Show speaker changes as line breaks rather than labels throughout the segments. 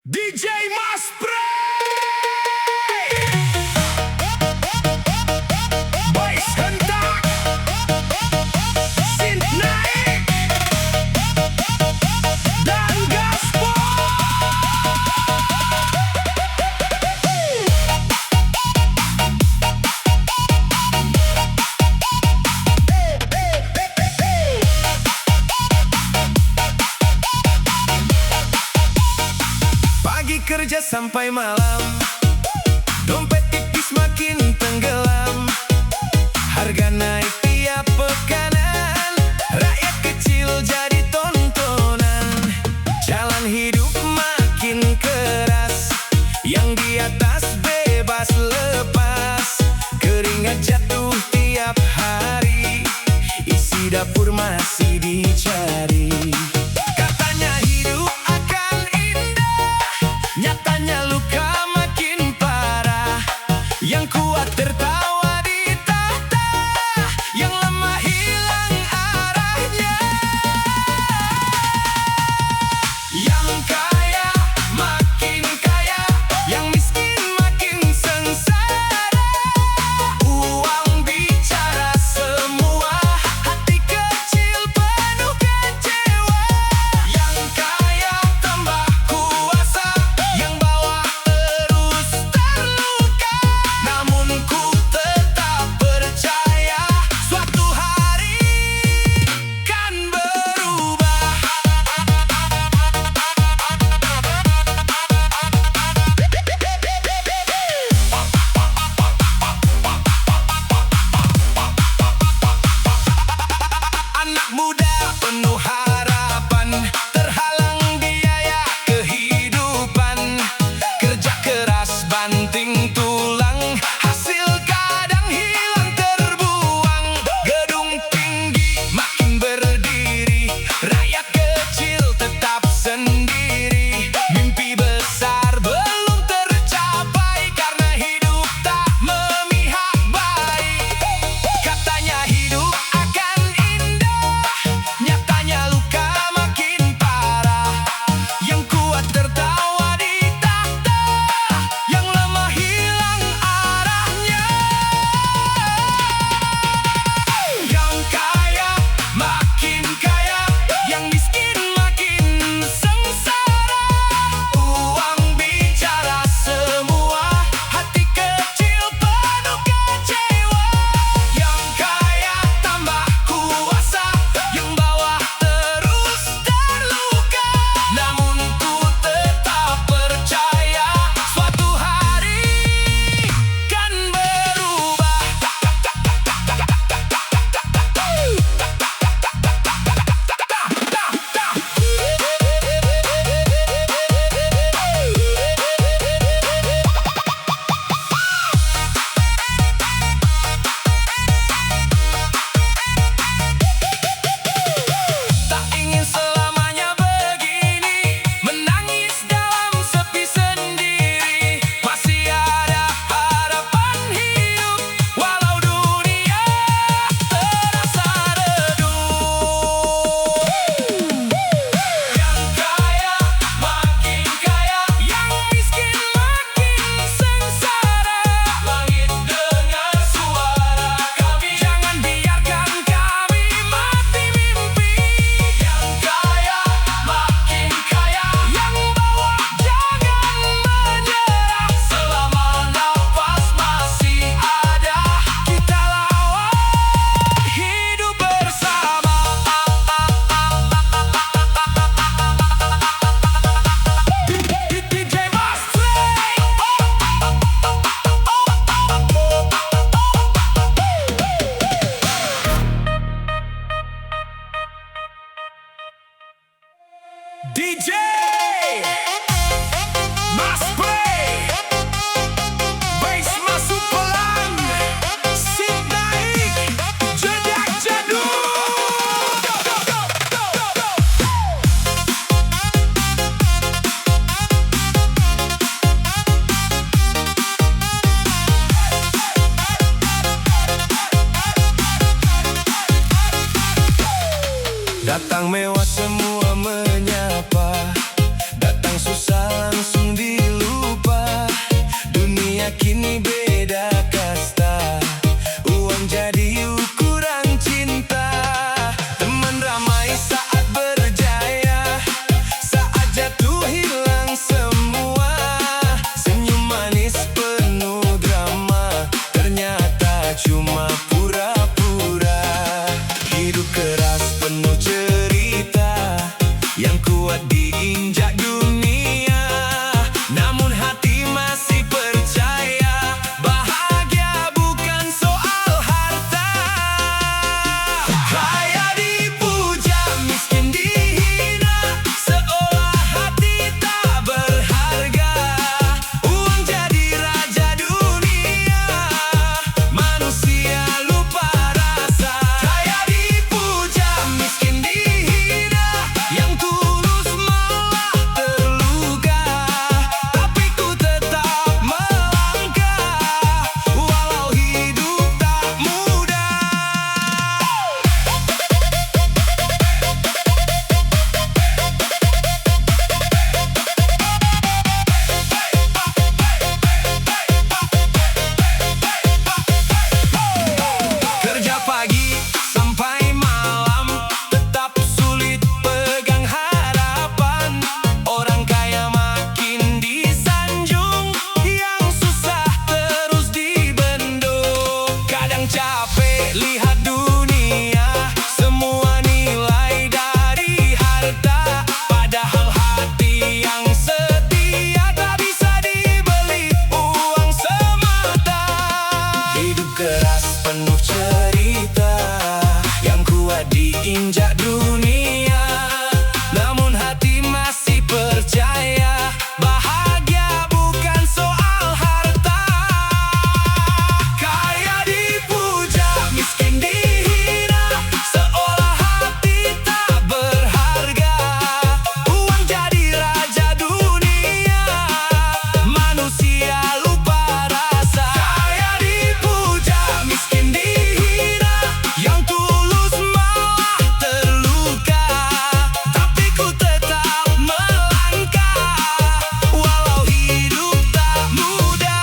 DJ Mas Spray Bass hentak Synth naik Dan gaspol. Pagi kerja sampai malam, dompet tipis makin tenggelam. Harga naik tiap pekanan, rakyat kecil jadi tontonan. Jalan hidup makin keras, yang di atas bebas lepas. Keringat jatuh tiap hari, isi dapur masih dicari. Katanya hidup akan indah, nyatanya luka makin parah. Yang kuat tertawa di tahta, yang lemah hilang arahnya. Yang kaya makin kaya, yang miskin makin sengsara. Uang bicara semua, hati kecil penuh kecewa. Yang kaya tambah kuasa, yang bawah terus terluka. Namun ku tetap percaya, suatu hari kan berubah. bisa langsung dilupa. Dunia kini beda kasta, uang jadi ukuran cinta. Teman ramai saat berjaya, saat jatuh hilang semua. Senyum manis penuh drama, ternyata cuma pura-pura. Hidup keras penuh cerita, yang kuat diinjak dunia. Namun hati masih percaya, bahagia bukan soal harta. Kaya dipuja, miskin dihina, seolah hati tak berharga. Uang jadi raja dunia, manusia lupa rasa. Kaya dipuja, miskin dihina, yang tulus malah terluka. Tapi ku tetap melangkah, walau hidup tak mudah. Kerja pagi sampai malam, tetap sulit pegang harapan. Orang kaya makin disanjung, yang susah terus dibendung. Kadang capek lihat dunia, semua nilai dari harta. Padahal hati yang setia tak bisa dibeli uang semata. Hidup keras penuh cerita, yang kuat diinjak dunia. Namun hati masih percaya, bahagia bukan soal harta. Kaya dipuja, miskin dihina, seolah hati tak berharga. Uang jadi raja dunia, manusia lupa rasa. Kaya dipuja, miskin dihina, yang tulus malah terluka. Tapi ku tetap melangkah, walau hidup tak mudah.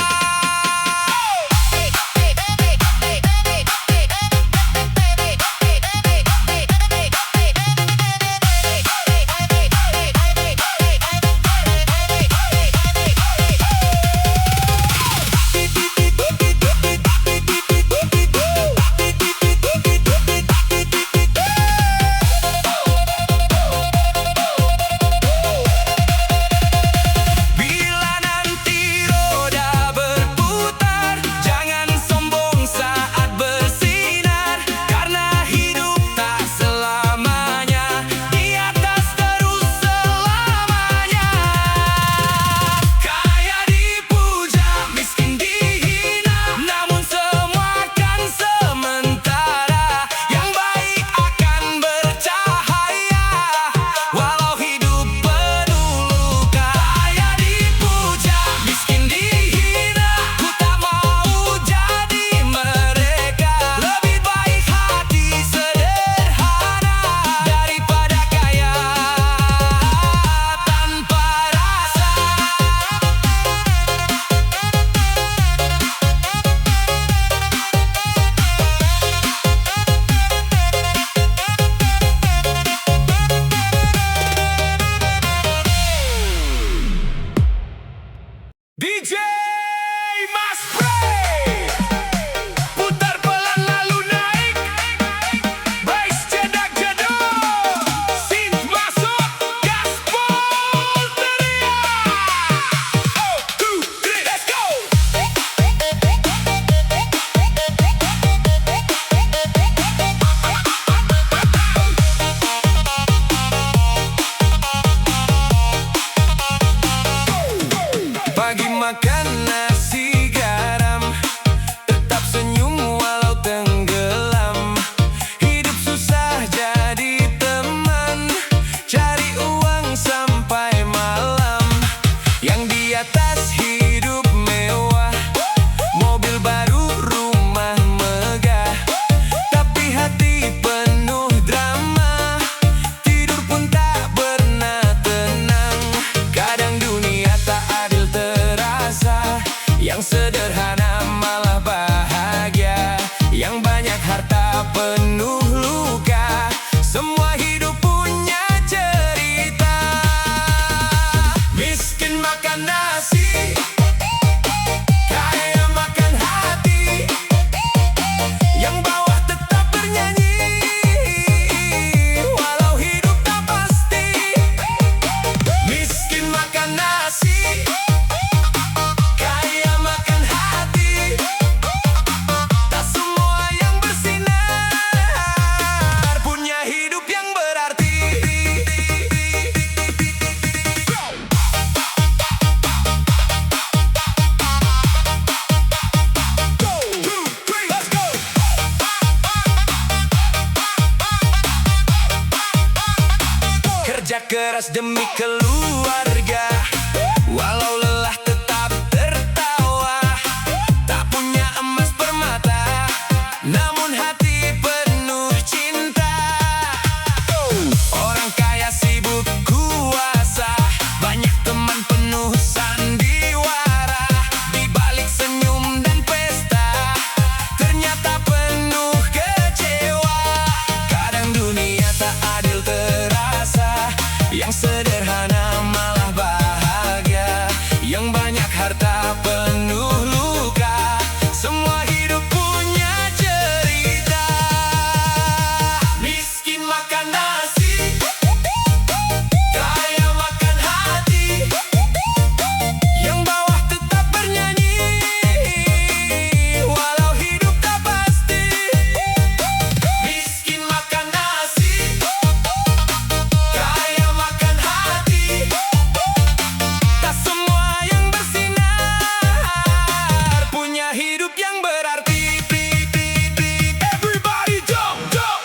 Bila nanti roda berputar, jangan sombong saat bersinar. Karena hidup tak selamanya di atas terus selamanya. Kaya dipuja, miskin dihina, namun semua kan sementara. Yang baik akan bercahaya, walau hidup penuh luka. Kaya dipuja, miskin dihina, ku tak mau jadi mereka. Lebih baik hati sederhana, daripada kaya tanpa rasa. DJ Mas Pray, putar pelan lalu naik, bass cedak jedor, synth masuk, gaspol teriak. 1, 2, 3, let's go. Pagi makan sederhana malah bahagia, yang banyak harta penuh luka. Semua hidup punya cerita. Miskin makan nasi, kaya makan hati, yang bawah tetap bernyanyi walau hidup tak pasti. Miskin makan nasi, kaya makan hati, tak semua yang bersinar punya hidup yang berarti. Kerja keras demi keluarga, walau lelah tetap tertawa. Tak punya emas permata, namun hati penuh cinta. Orang kaya sibuk kuasa, banyak teman penuh sandiwara. Di balik senyum dan pesta, ternyata penuh kecewa. Kadang dunia tak adil terasa, yang sederhana malah bahagia, yang banyak harta penuh luka. Semua hidup punya cerita. Miskin makan nasi, kaya makan hati, yang bawah tetap bernyanyi walau hidup tak pasti. Miskin makan nasi, kaya makan hati, tak semua yang bersinar punya hidup yang berarti. Everybody jump, jump.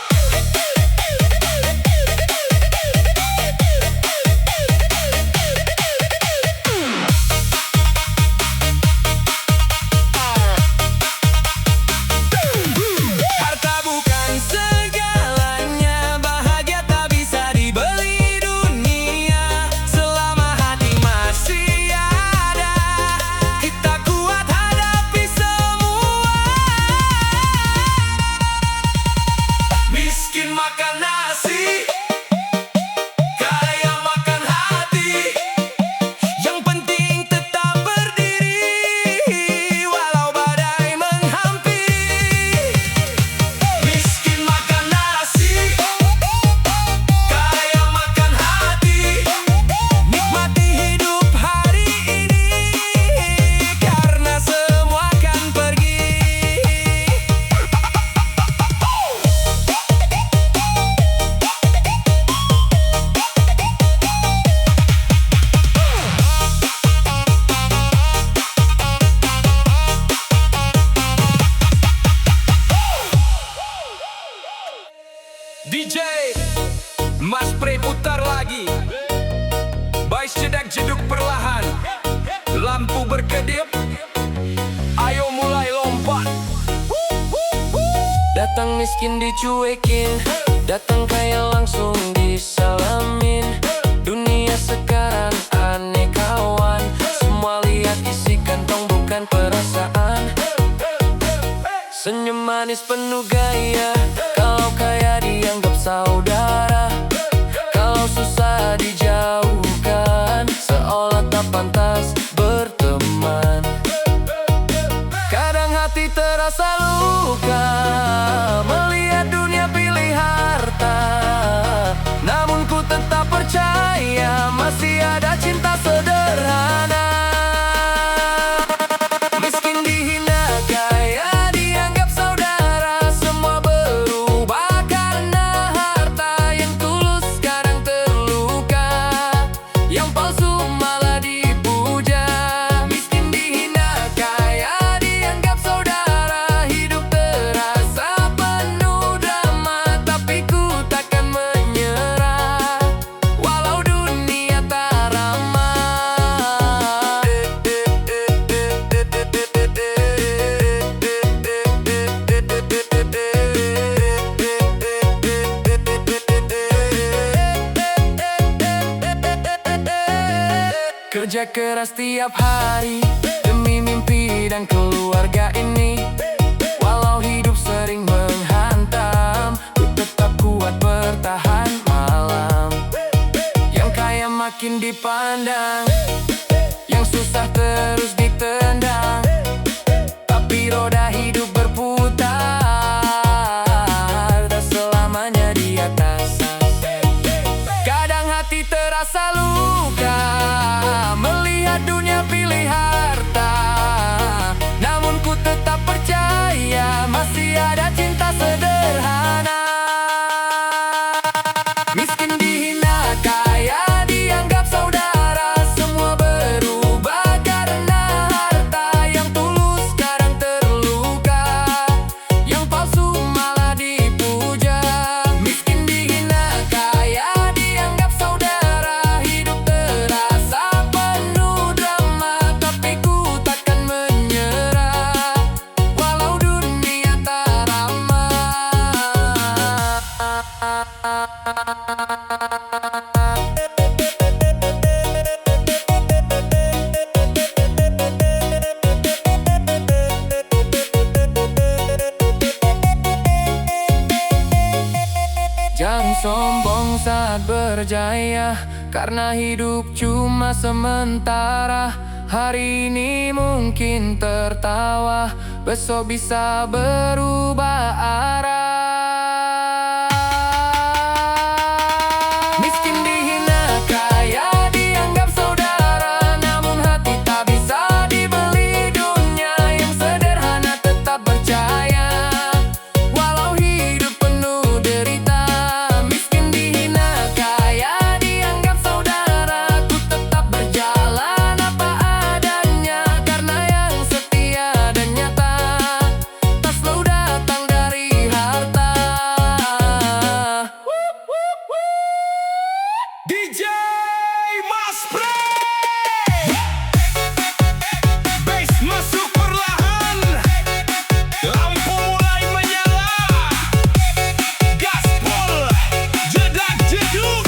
Harta bukan segalanya, bahagia tak bisa dibeli dunia. Selama hati masih ada, kita kuat hadapi semua. Miskin makan nasi, kaya makan hati, yang penting tetap berdiri walau badai menghampiri. Miskin makan nasi, kaya makan hati, nikmati hidup hari ini, karena semua akan pergi. DJ Mas Pre putar lagi, bass cedak jeduk perlahan, lampu berkedip, ayo mulai lompat. Datang miskin dicuekin, datang kaya langsung disalamin. Dunia sekarang aneh kawan, semua lihat isi kantong bukan perasaan. Senyum manis penuh gaya, kalau kaya dianggap saudara, kalau susah dijauhkan, seolah tak pantas berteman. Kadang hati terasa luka, melihat dunia pilih harta, namun ku tetap percaya masih ada cinta sederhana. Miskin dihina, kaya dianggap saudara, semua berubah karena harta. Yang tulus sekarang terluka, yang palsu malah dipuja. Miskin dihina, kaya dianggap saudara, hidup terasa penuh drama, tapi ku takkan menyerah walau dunia tak ramah. Kerja keras tiap hari demi mimpi dan keluarga ini. Walau hidup sering menghantam, ku tetap kuat bertahan malam. Yang kaya makin dipandang, yang susah terus ditendang, tapi roda hidup berputar, tak selamanya di atas. Kadang hati terasa luka melihat dunia pilih harta, namun ku tetap percaya masih ada cinta sederhana. Miskin dihina, kaya dianggap saudara, semua berubah karena harta. Yang tulus sekarang terluka, yang palsu malah dipuja. Miskin dihina, kaya dianggap saudara, hidup terasa penuh drama, tapi ku takkan menyerah walau dunia tak ramah. Jangan sombong saat berjaya, karena hidup cuma sementara. Hari ini mungkin tertawa, besok bisa berubah arah. Miskin dihina, kaya dianggap saudara, namun hati tak bisa dibeli. Dunia yang sederhana tetap percaya, walau hidup penuh derita. Miskin dihina, kaya dianggap saudara, ku tetap berjalan apa adanya, karena yang setia dan nyata tak selalu datang dari harta.
DJ Mas Pray, bass masuk perlahan, lampu mulai menyala, gaspol jedak jeduk.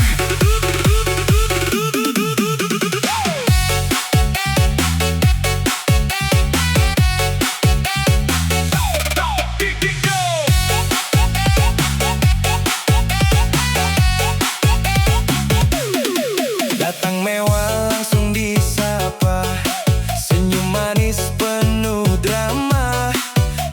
Datang mewah langsung disapa, senyum manis penuh drama,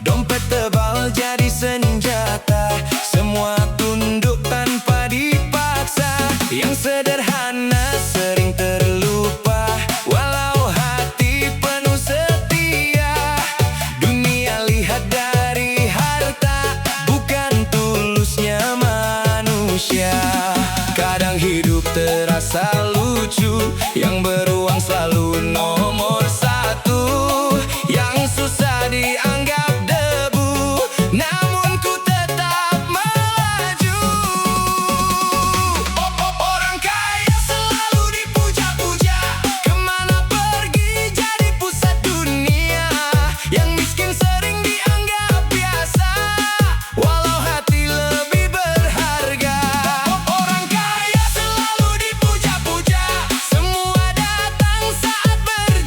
dompet tebal jadi senjata, semua tunduk tanpa dipaksa. Yang sederhana sering terlupa, walau hati penuh setia. Dunia lihat dari harta, bukan tulusnya manusia. Kadang hidup terasa lucu, yang beruang selalu nomor satu, yang susah dianggap debu, namun ku tetap melaju. Orang kaya selalu dipuja-puja, kemana pergi jadi pusat dunia. Yang miskin sering dianggap biasa, walau hati lebih berharga. Orang kaya selalu dipuja-puja, semua datang saat berjaya.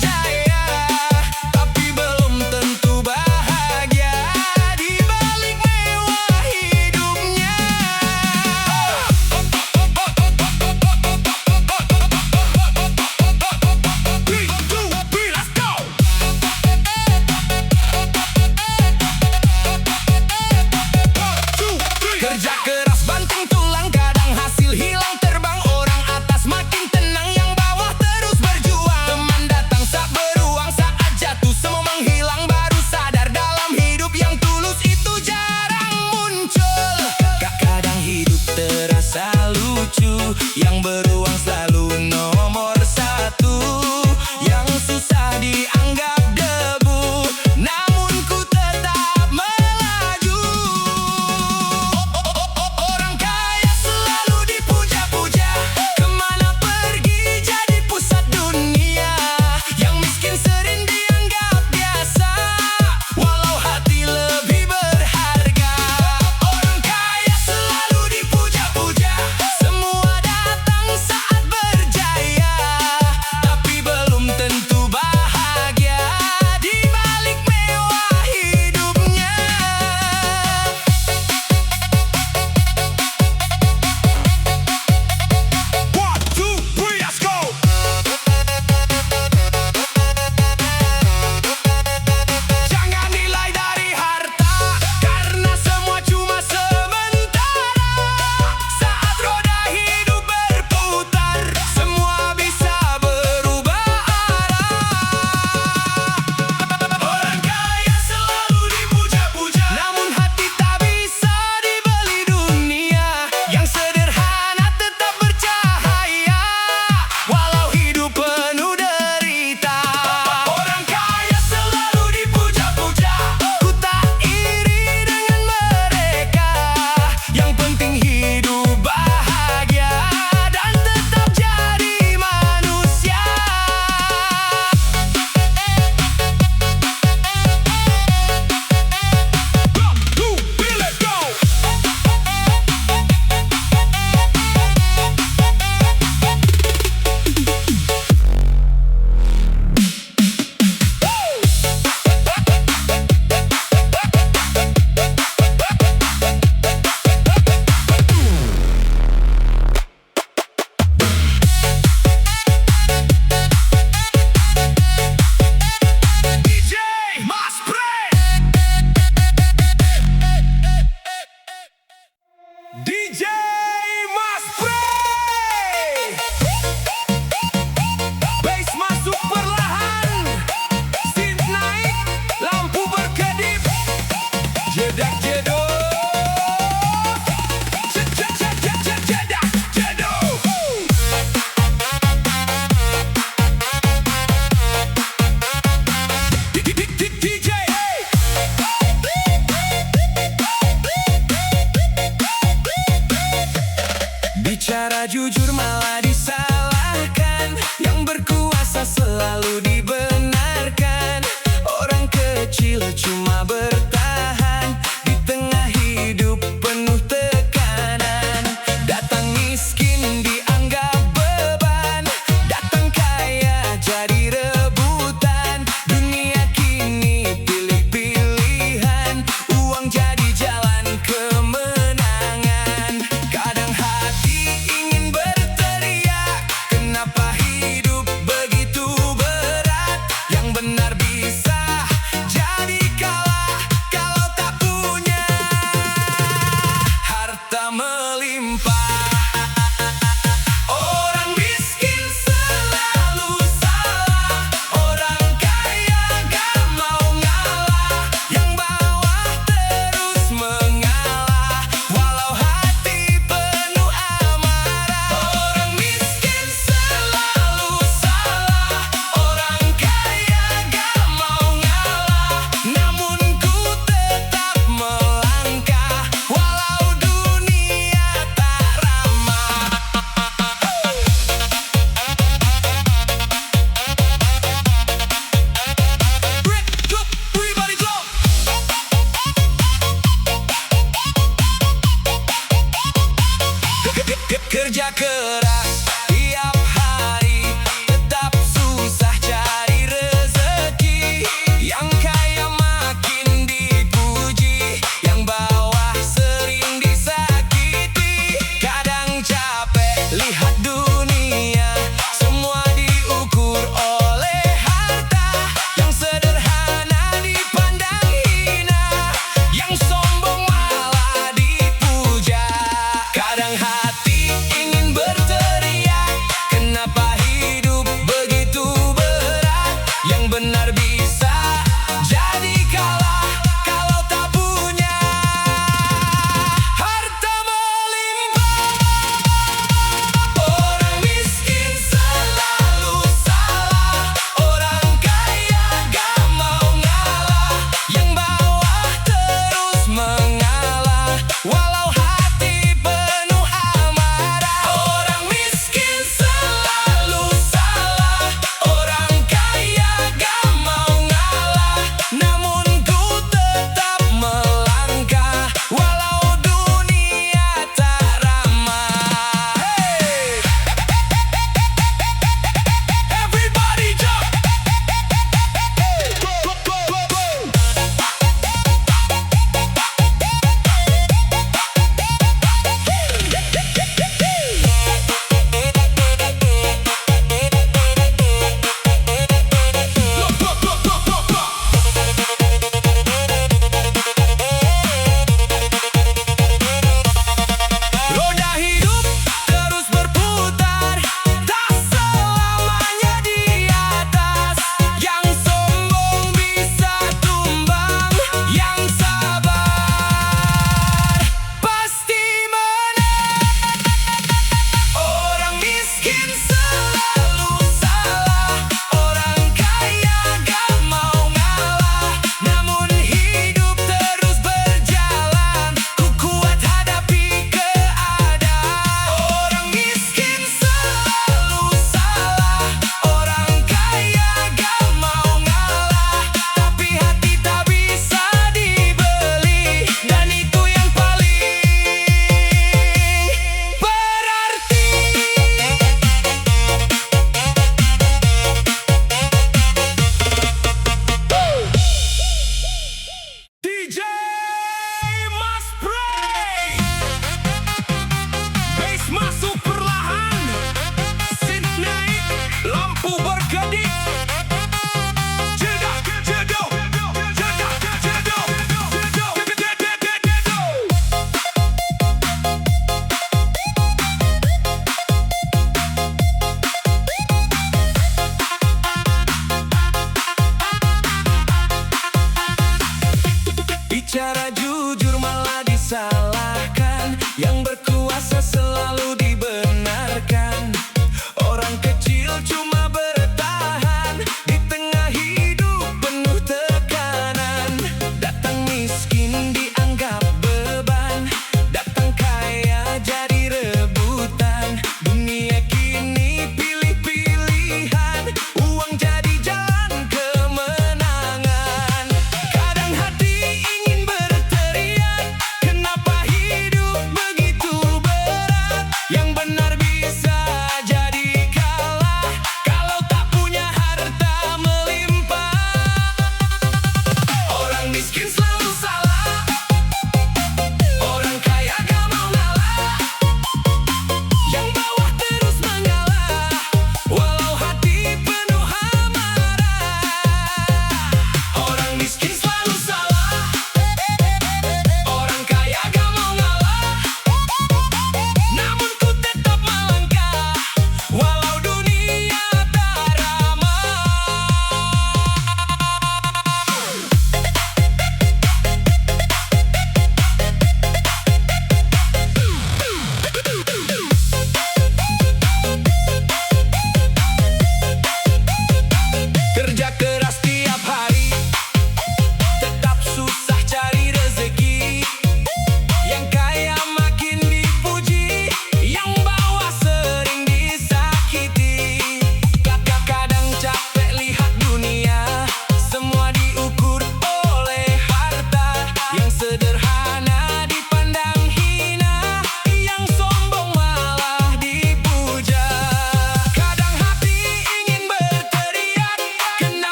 bicara